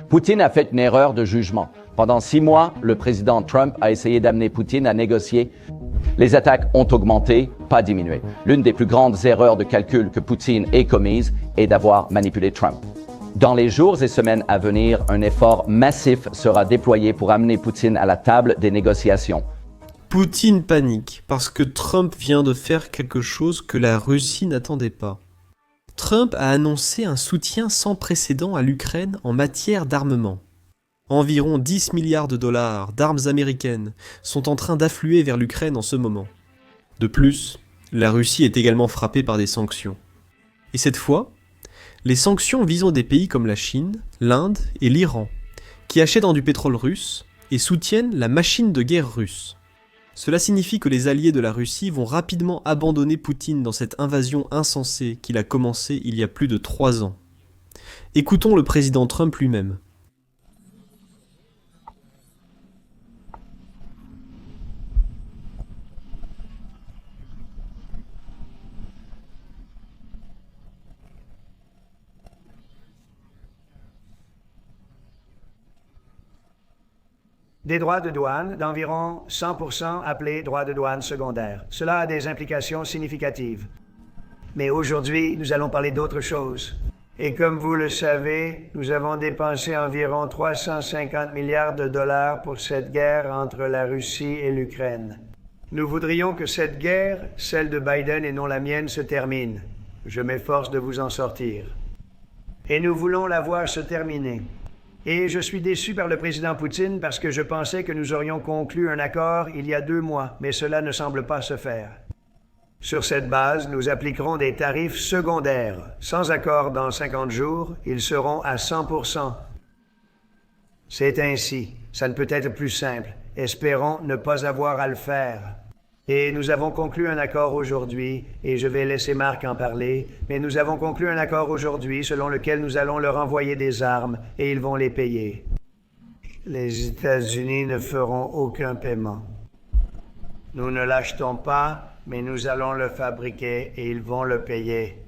Poutine a fait une erreur de jugement. Pendant 6 mois, le président Trump a essayé d'amener Poutine à négocier. Les attaques ont augmenté, pas diminué. L'une des plus grandes erreurs de calcul que Poutine ait commises est d'avoir manipulé Trump. Dans les jours et semaines à venir, un effort massif sera déployé pour amener Poutine à la table des négociations. Poutine panique parce que Trump vient de faire quelque chose que la Russie n'attendait pas. Trump a annoncé un soutien sans précédent à l'Ukraine en matière d'armement. Environ 10 milliards de dollars d'armes américaines sont en train d'affluer vers l'Ukraine en ce moment. De plus, la Russie est également frappée par des sanctions. Et cette fois, les sanctions visent des pays comme la Chine, l'Inde et l'Iran, qui achètent du pétrole russe et soutiennent la machine de guerre russe. Cela signifie que les alliés de la Russie vont rapidement abandonner Poutine dans cette invasion insensée qu'il a commencée il y a plus de 3 ans. Écoutons le président Trump lui-même. Des droits de douane d'environ 100% appelés droits de douane secondaires. Cela a des implications significatives. Mais aujourd'hui, nous allons parler d'autre chose. Et comme vous le savez, nous avons dépensé environ 350 milliards de dollars pour cette guerre entre la Russie et l'Ukraine. Nous voudrions que cette guerre, celle de Biden et non la mienne, se termine. Je m'efforce de vous en sortir. Et nous voulons la voir se terminer. Et je suis déçu par le président Poutine parce que je pensais que nous aurions conclu un accord il y a 2 mois, mais cela ne semble pas se faire. Sur cette base, nous appliquerons des tarifs secondaires. Sans accord dans 50 jours, ils seront à 100%. C'est ainsi. Ça ne peut être plus simple. Espérons ne pas avoir à le faire. Et nous avons conclu un accord aujourd'hui, et je vais laisser Marc en parler, mais nous avons conclu un accord aujourd'hui selon lequel nous allons leur envoyer des armes et ils vont les payer. Les États-Unis ne feront aucun paiement. Nous ne l'achetons pas, mais nous allons le fabriquer et ils vont le payer.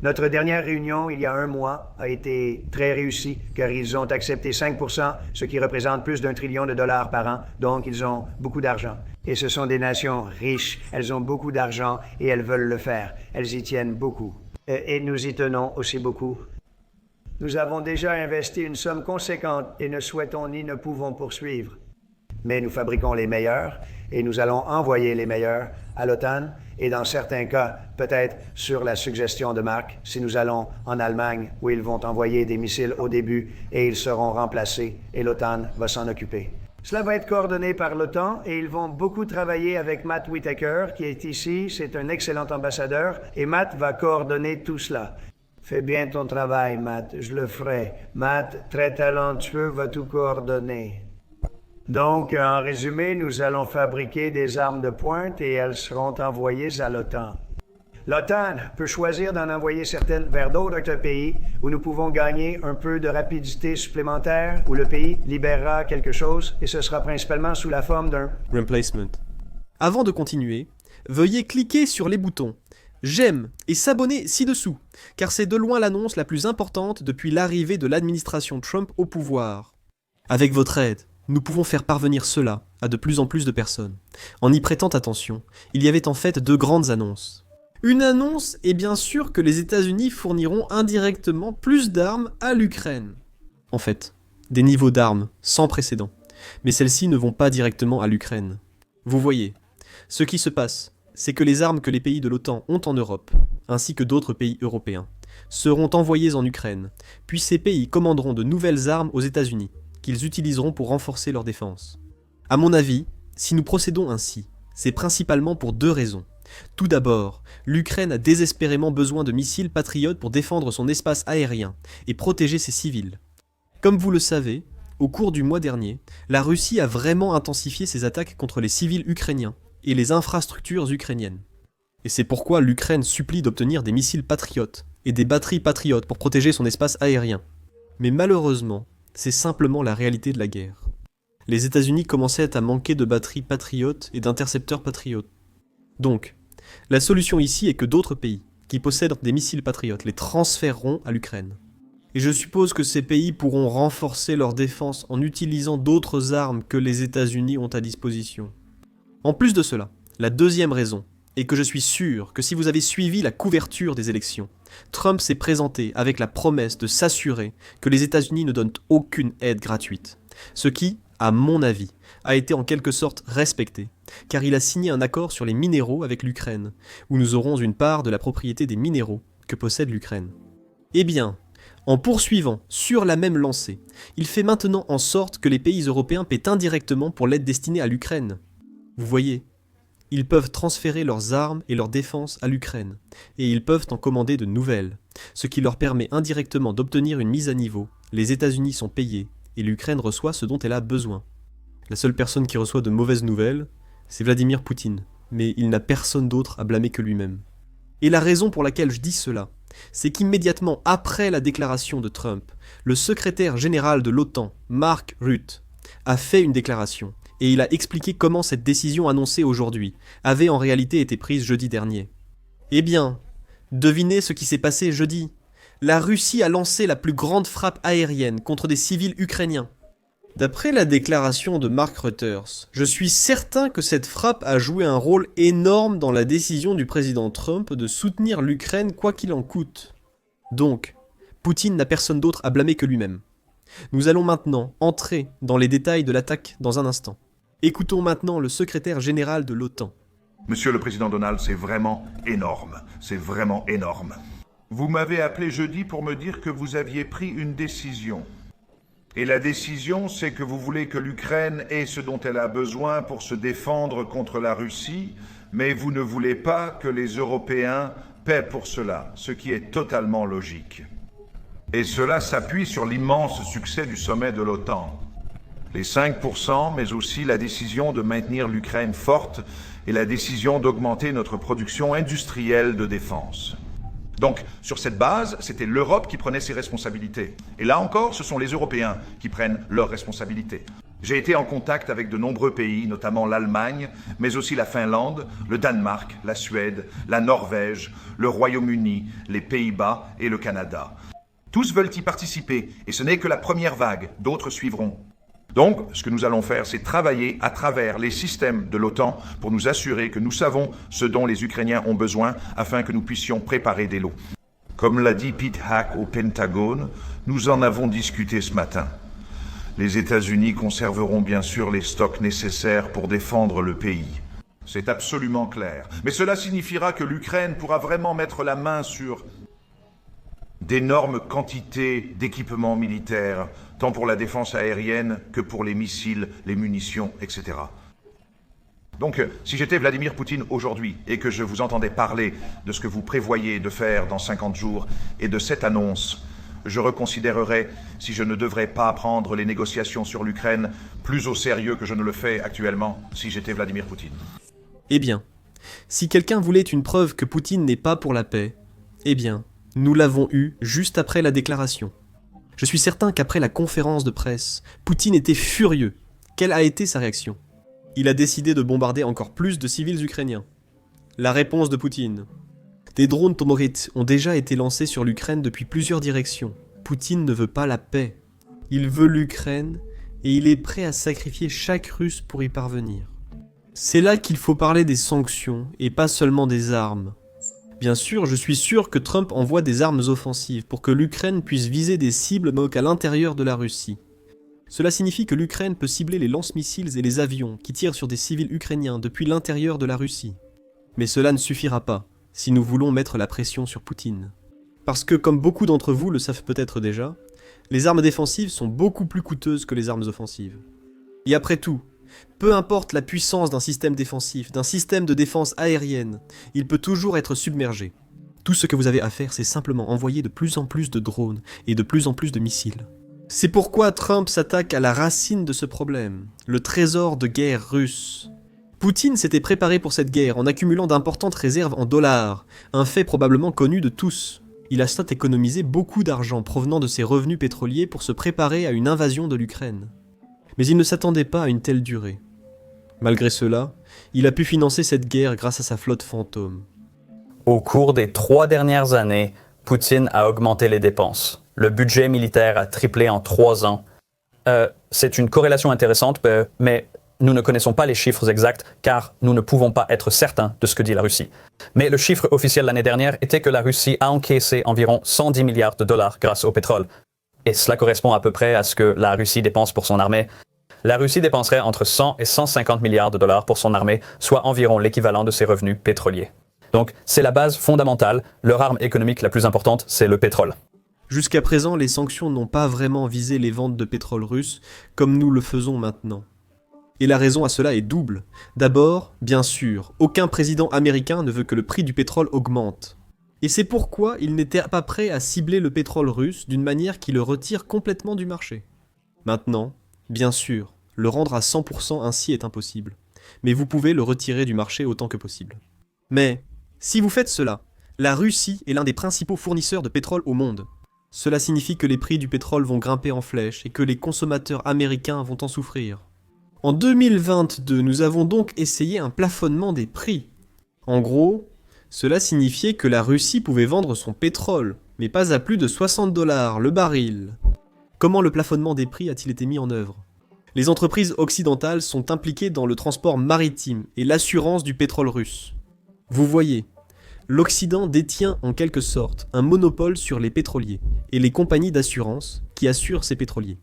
Notre dernière réunion, il y a 1 mois, a été très réussie, car ils ont accepté 5%, ce qui représente plus d'1 trillion de dollars par an, donc ils ont beaucoup d'argent. Et ce sont des nations riches, elles ont beaucoup d'argent et elles veulent le faire. Elles y tiennent beaucoup. Et nous y tenons aussi beaucoup. Nous avons déjà investi une somme conséquente et ne souhaitons ni ne pouvons poursuivre. Mais nous fabriquons les meilleurs et nous allons envoyer les meilleurs à l'OTAN et dans certains cas, peut-être sur la suggestion de Marc, si nous allons en Allemagne où ils vont envoyer des missiles au début et ils seront remplacés et l'OTAN va s'en occuper. Cela va être coordonné par l'OTAN et ils vont beaucoup travailler avec Matt Whitaker qui est ici, c'est un excellent ambassadeur et Matt va coordonner tout cela. Fais bien ton travail, Matt, je le ferai. Matt, très talentueux, va tout coordonner. Donc, en résumé, nous allons fabriquer des armes de pointe et elles seront envoyées à l'OTAN. L'OTAN peut choisir d'en envoyer certaines vers d'autres pays où nous pouvons gagner un peu de rapidité supplémentaire, où le pays libérera quelque chose et ce sera principalement sous la forme d'un Replacement. Avant de continuer, veuillez cliquer sur les boutons j'aime et s'abonner ci-dessous, car c'est de loin l'annonce la plus importante depuis l'arrivée de l'administration Trump au pouvoir. Avec votre aide, nous pouvons faire parvenir cela à de plus en plus de personnes. En y prêtant attention, il y avait en fait 2 grandes annonces. Une annonce est bien sûr que les États-Unis fourniront indirectement plus d'armes à l'Ukraine. En fait, des niveaux d'armes sans précédent, mais celles-ci ne vont pas directement à l'Ukraine. Vous voyez, ce qui se passe, c'est que les armes que les pays de l'OTAN ont en Europe, ainsi que d'autres pays européens, seront envoyées en Ukraine, puis ces pays commanderont de nouvelles armes aux États-Unis, qu'ils utiliseront pour renforcer leur défense. À mon avis, si nous procédons ainsi, c'est principalement pour 2 raisons. Tout d'abord, l'Ukraine a désespérément besoin de missiles Patriot pour défendre son espace aérien et protéger ses civils. Comme vous le savez, au cours du mois dernier, la Russie a vraiment intensifié ses attaques contre les civils ukrainiens et les infrastructures ukrainiennes. Et c'est pourquoi l'Ukraine supplie d'obtenir des missiles Patriot et des batteries Patriot pour protéger son espace aérien. Mais malheureusement, c'est simplement la réalité de la guerre. Les États-Unis commençaient à manquer de batteries Patriot et d'intercepteurs Patriot. Donc, la solution ici est que d'autres pays, qui possèdent des missiles Patriot, les transféreront à l'Ukraine. Et je suppose que ces pays pourront renforcer leur défense en utilisant d'autres armes que les États-Unis ont à disposition. En plus de cela, la deuxième raison est que je suis sûr que si vous avez suivi la couverture des élections, Trump s'est présenté avec la promesse de s'assurer que les États-Unis ne donnent aucune aide gratuite. Ce qui, à mon avis, a été en quelque sorte respecté, car il a signé un accord sur les minéraux avec l'Ukraine, où nous aurons une part de la propriété des minéraux que possède l'Ukraine. Eh bien, en poursuivant sur la même lancée, il fait maintenant en sorte que les pays européens paient indirectement pour l'aide destinée à l'Ukraine. Vous voyez, ils peuvent transférer leurs armes et leur défense à l'Ukraine, et ils peuvent en commander de nouvelles, ce qui leur permet indirectement d'obtenir une mise à niveau. Les États-Unis sont payés, et l'Ukraine reçoit ce dont elle a besoin. La seule personne qui reçoit de mauvaises nouvelles, c'est Vladimir Poutine, mais il n'a personne d'autre à blâmer que lui-même. Et la raison pour laquelle je dis cela, c'est qu'immédiatement après la déclaration de Trump, le secrétaire général de l'OTAN, Mark Rutte, a fait une déclaration, et il a expliqué comment cette décision annoncée aujourd'hui avait en réalité été prise jeudi dernier. Eh bien, devinez ce qui s'est passé jeudi. La Russie a lancé la plus grande frappe aérienne contre des civils ukrainiens. D'après la déclaration de Mark Rutte, je suis certain que cette frappe a joué un rôle énorme dans la décision du président Trump de soutenir l'Ukraine quoi qu'il en coûte. Donc, Poutine n'a personne d'autre à blâmer que lui-même. Nous allons maintenant entrer dans les détails de l'attaque dans un instant. Écoutons maintenant le secrétaire général de l'OTAN. Monsieur le Président Donald, c'est vraiment énorme. C'est vraiment énorme. Vous m'avez appelé jeudi pour me dire que vous aviez pris une décision. Et la décision, c'est que vous voulez que l'Ukraine ait ce dont elle a besoin pour se défendre contre la Russie, mais vous ne voulez pas que les Européens paient pour cela, ce qui est totalement logique. Et cela s'appuie sur l'immense succès du sommet de l'OTAN. Les 5%, mais aussi la décision de maintenir l'Ukraine forte et la décision d'augmenter notre production industrielle de défense. Donc, sur cette base, c'était l'Europe qui prenait ses responsabilités. Et là encore, ce sont les Européens qui prennent leurs responsabilités. J'ai été en contact avec de nombreux pays, notamment l'Allemagne, mais aussi la Finlande, le Danemark, la Suède, la Norvège, le Royaume-Uni, les Pays-Bas et le Canada. Tous veulent y participer, et ce n'est que la première vague, d'autres suivront. Donc, ce que nous allons faire, c'est travailler à travers les systèmes de l'OTAN pour nous assurer que nous savons ce dont les Ukrainiens ont besoin afin que nous puissions préparer des lots. Comme l'a dit Pete Hack au Pentagone, nous en avons discuté ce matin. Les États-Unis conserveront bien sûr les stocks nécessaires pour défendre le pays. C'est absolument clair. Mais cela signifiera que l'Ukraine pourra vraiment mettre la main sur d'énormes quantités d'équipements militaires, tant pour la défense aérienne que pour les missiles, les munitions, etc. Donc, si j'étais Vladimir Poutine aujourd'hui et que je vous entendais parler de ce que vous prévoyez de faire dans 50 jours et de cette annonce, je reconsidérerais si je ne devrais pas prendre les négociations sur l'Ukraine plus au sérieux que je ne le fais actuellement si j'étais Vladimir Poutine. Eh bien, si quelqu'un voulait une preuve que Poutine n'est pas pour la paix, eh bien, nous l'avons eu juste après la déclaration. Je suis certain qu'après la conférence de presse, Poutine était furieux. Quelle a été sa réaction ? Il a décidé de bombarder encore plus de civils ukrainiens. La réponse de Poutine. Des drones Tomahawk ont déjà été lancés sur l'Ukraine depuis plusieurs directions. Poutine ne veut pas la paix. Il veut l'Ukraine et il est prêt à sacrifier chaque Russe pour y parvenir. C'est là qu'il faut parler des sanctions et pas seulement des armes. Bien sûr, je suis sûr que Trump envoie des armes offensives pour que l'Ukraine puisse viser des cibles à l'intérieur de la Russie. Cela signifie que l'Ukraine peut cibler les lance-missiles et les avions qui tirent sur des civils ukrainiens depuis l'intérieur de la Russie. Mais cela ne suffira pas si nous voulons mettre la pression sur Poutine. Parce que, comme beaucoup d'entre vous le savent peut-être déjà, les armes défensives sont beaucoup plus coûteuses que les armes offensives. Et après tout, peu importe la puissance d'un système défensif, d'un système de défense aérienne, il peut toujours être submergé. Tout ce que vous avez à faire, c'est simplement envoyer de plus en plus de drones et de plus en plus de missiles. C'est pourquoi Trump s'attaque à la racine de ce problème, le trésor de guerre russe. Poutine s'était préparé pour cette guerre en accumulant d'importantes réserves en dollars, un fait probablement connu de tous. Il a certes économisé beaucoup d'argent provenant de ses revenus pétroliers pour se préparer à une invasion de l'Ukraine. Mais il ne s'attendait pas à une telle durée. Malgré cela, il a pu financer cette guerre grâce à sa flotte fantôme. Au cours des 3 dernières années, Poutine a augmenté les dépenses. Le budget militaire a triplé en 3 ans. C'est une corrélation intéressante, mais nous ne connaissons pas les chiffres exacts car nous ne pouvons pas être certains de ce que dit la Russie. Mais le chiffre officiel l'année dernière était que la Russie a encaissé environ 110 milliards de dollars grâce au pétrole. Et cela correspond à peu près à ce que la Russie dépense pour son armée. La Russie dépenserait entre 100 et 150 milliards de dollars pour son armée, soit environ l'équivalent de ses revenus pétroliers. Donc c'est la base fondamentale, leur arme économique la plus importante, c'est le pétrole. Jusqu'à présent, les sanctions n'ont pas vraiment visé les ventes de pétrole russe comme nous le faisons maintenant. Et la raison à cela est double. D'abord, bien sûr, aucun président américain ne veut que le prix du pétrole augmente. Et c'est pourquoi il n'était pas prêt à cibler le pétrole russe d'une manière qui le retire complètement du marché. Maintenant, bien sûr, le rendre à 100% ainsi est impossible. Mais vous pouvez le retirer du marché autant que possible. Mais, si vous faites cela, la Russie est l'un des principaux fournisseurs de pétrole au monde. Cela signifie que les prix du pétrole vont grimper en flèche et que les consommateurs américains vont en souffrir. En 2022, nous avons donc essayé un plafonnement des prix. En gros, cela signifiait que la Russie pouvait vendre son pétrole, mais pas à plus de 60 $ le baril. Comment le plafonnement des prix a-t-il été mis en œuvre ? Les entreprises occidentales sont impliquées dans le transport maritime et l'assurance du pétrole russe. Vous voyez, l'Occident détient en quelque sorte un monopole sur les pétroliers et les compagnies d'assurance qui assurent ces pétroliers.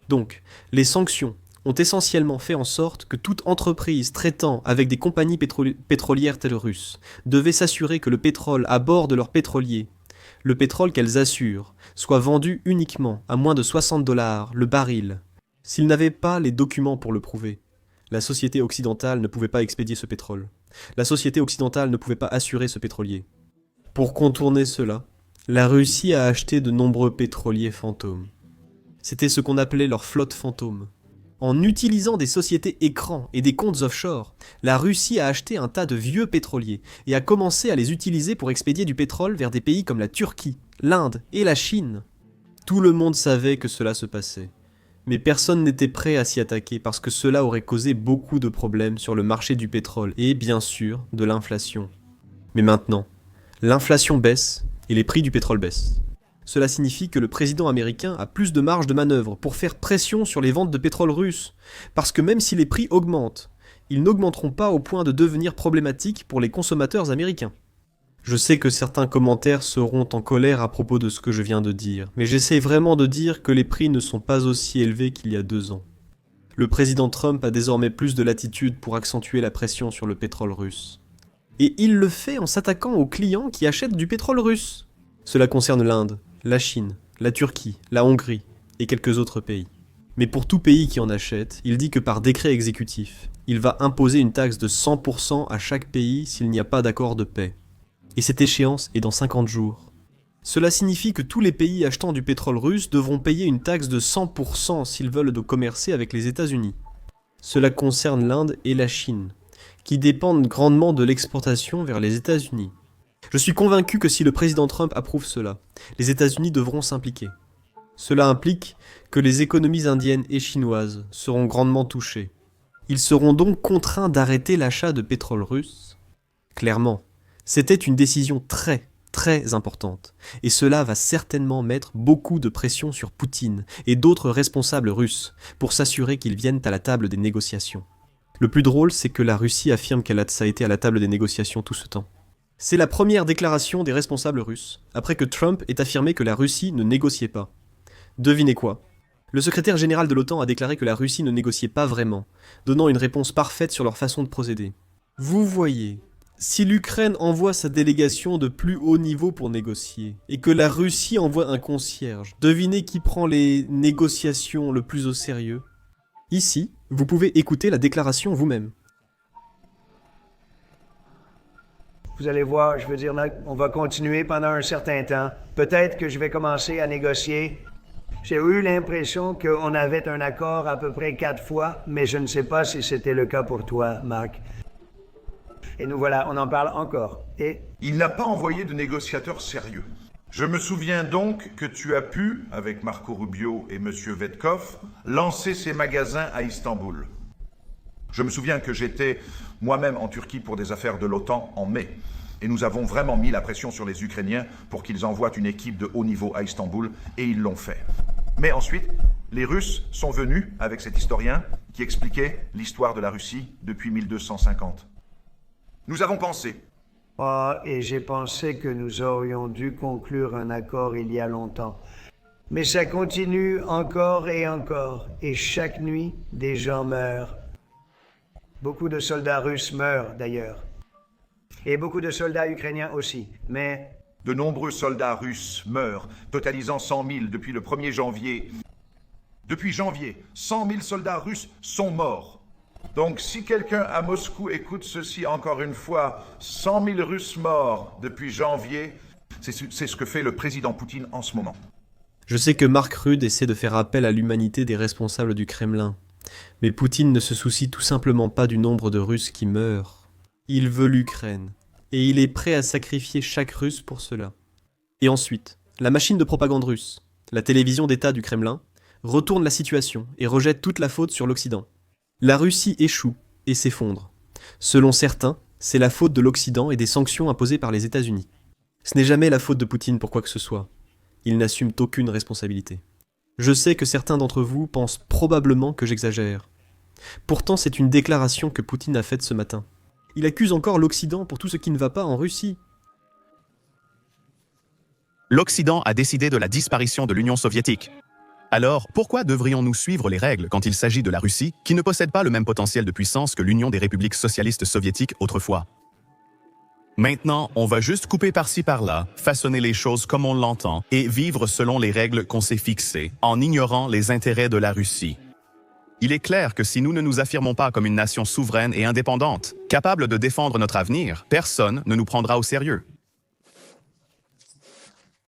Donc, les sanctions ont essentiellement fait en sorte que toute entreprise traitant avec des compagnies pétrolières telles russes devait s'assurer que le pétrole à bord de leurs pétroliers, le pétrole qu'elles assurent, soit vendu uniquement à moins de 60 $ le baril. S'ils n'avaient pas les documents pour le prouver, la société occidentale ne pouvait pas expédier ce pétrole. La société occidentale ne pouvait pas assurer ce pétrolier. Pour contourner cela, la Russie a acheté de nombreux pétroliers fantômes. C'était ce qu'on appelait leur flotte fantôme. En utilisant des sociétés écrans et des comptes offshore, la Russie a acheté un tas de vieux pétroliers et a commencé à les utiliser pour expédier du pétrole vers des pays comme la Turquie, l'Inde et la Chine. Tout le monde savait que cela se passait. Mais personne n'était prêt à s'y attaquer parce que cela aurait causé beaucoup de problèmes sur le marché du pétrole et, bien sûr, de l'inflation. Mais maintenant, l'inflation baisse et les prix du pétrole baissent. Cela signifie que le président américain a plus de marge de manœuvre pour faire pression sur les ventes de pétrole russe, parce que même si les prix augmentent, ils n'augmenteront pas au point de devenir problématiques pour les consommateurs américains. Je sais que certains commentaires seront en colère à propos de ce que je viens de dire, mais j'essaie vraiment de dire que les prix ne sont pas aussi élevés qu'il y a 2 ans. Le président Trump a désormais plus de latitude pour accentuer la pression sur le pétrole russe. Et il le fait en s'attaquant aux clients qui achètent du pétrole russe. Cela concerne l'Inde, la Chine, la Turquie, la Hongrie et quelques autres pays. Mais pour tout pays qui en achète, il dit que par décret exécutif, il va imposer une taxe de 100% à chaque pays s'il n'y a pas d'accord de paix. Et cette échéance est dans 50 jours. Cela signifie que tous les pays achetant du pétrole russe devront payer une taxe de 100% s'ils veulent commercer avec les États-Unis. Cela concerne l'Inde et la Chine, qui dépendent grandement de l'exportation vers les États-Unis. Je suis convaincu que si le président Trump approuve cela, les États-Unis devront s'impliquer. Cela implique que les économies indiennes et chinoises seront grandement touchées. Ils seront donc contraints d'arrêter l'achat de pétrole russe. Clairement, c'était une décision très importante, et cela va certainement mettre beaucoup de pression sur Poutine et d'autres responsables russes pour s'assurer qu'ils viennent à la table des négociations. Le plus drôle, c'est que la Russie affirme qu'elle a été à la table des négociations tout ce temps. C'est la première déclaration des responsables russes, après que Trump ait affirmé que la Russie ne négociait pas. Devinez quoi ? Le secrétaire général de l'OTAN a déclaré que la Russie ne négociait pas vraiment, donnant une réponse parfaite sur leur façon de procéder. Vous voyez, si l'Ukraine envoie sa délégation de plus haut niveau pour négocier, et que la Russie envoie un concierge, devinez qui prend les négociations le plus au sérieux ? Ici, vous pouvez écouter la déclaration vous-même. Vous allez voir, je veux dire, on va continuer pendant un certain temps. Peut-être que je vais commencer à négocier. J'ai eu l'impression qu'on avait un accord à peu près 4 fois, mais je ne sais pas si c'était le cas pour toi, Marc. Et nous voilà, on en parle encore. Et Il n'a pas envoyé de négociateur sérieux. Je me souviens donc que tu as pu, avec Marco Rubio et M. Vetkov, lancer ces magasins à Istanbul. Je me souviens que j'étais moi-même en Turquie pour des affaires de l'OTAN en mai. Et nous avons vraiment mis la pression sur les Ukrainiens pour qu'ils envoient une équipe de haut niveau à Istanbul, et ils l'ont fait. Mais ensuite, les Russes sont venus avec cet historien qui expliquait l'histoire de la Russie depuis 1250. Nous avons pensé. Oh, et j'ai pensé que nous aurions dû conclure un accord il y a longtemps. Mais ça continue encore, et chaque nuit, des gens meurent. Beaucoup de soldats russes meurent, d'ailleurs. Et beaucoup de soldats ukrainiens aussi, mais... De nombreux soldats russes meurent, totalisant 100 000 depuis le 1er janvier. Depuis janvier, 100 000 soldats russes sont morts. Donc si quelqu'un à Moscou écoute ceci encore une fois, 100 000 Russes morts depuis janvier, c'est ce que fait le président Poutine en ce moment. Je sais que Mark Rudd essaie de faire appel à l'humanité des responsables du Kremlin. Mais Poutine ne se soucie tout simplement pas du nombre de Russes qui meurent. Il veut l'Ukraine. Et il est prêt à sacrifier chaque Russe pour cela. Et ensuite, la machine de propagande russe, la télévision d'État du Kremlin, retourne la situation et rejette toute la faute sur l'Occident. La Russie échoue et s'effondre. Selon certains, c'est la faute de l'Occident et des sanctions imposées par les États-Unis. Ce n'est jamais la faute de Poutine pour quoi que ce soit. Il n'assume aucune responsabilité. Je sais que certains d'entre vous pensent probablement que j'exagère. Pourtant, c'est une déclaration que Poutine a faite ce matin. Il accuse encore l'Occident pour tout ce qui ne va pas en Russie. L'Occident a décidé de la disparition de l'Union soviétique. Alors, pourquoi devrions-nous suivre les règles quand il s'agit de la Russie, qui ne possède pas le même potentiel de puissance que l'Union des républiques socialistes soviétiques autrefois? Maintenant, on va juste couper par-ci par-là, façonner les choses comme on l'entend, et vivre selon les règles qu'on s'est fixées, en ignorant les intérêts de la Russie. Il est clair que si nous ne nous affirmons pas comme une nation souveraine et indépendante, capable de défendre notre avenir, personne ne nous prendra au sérieux.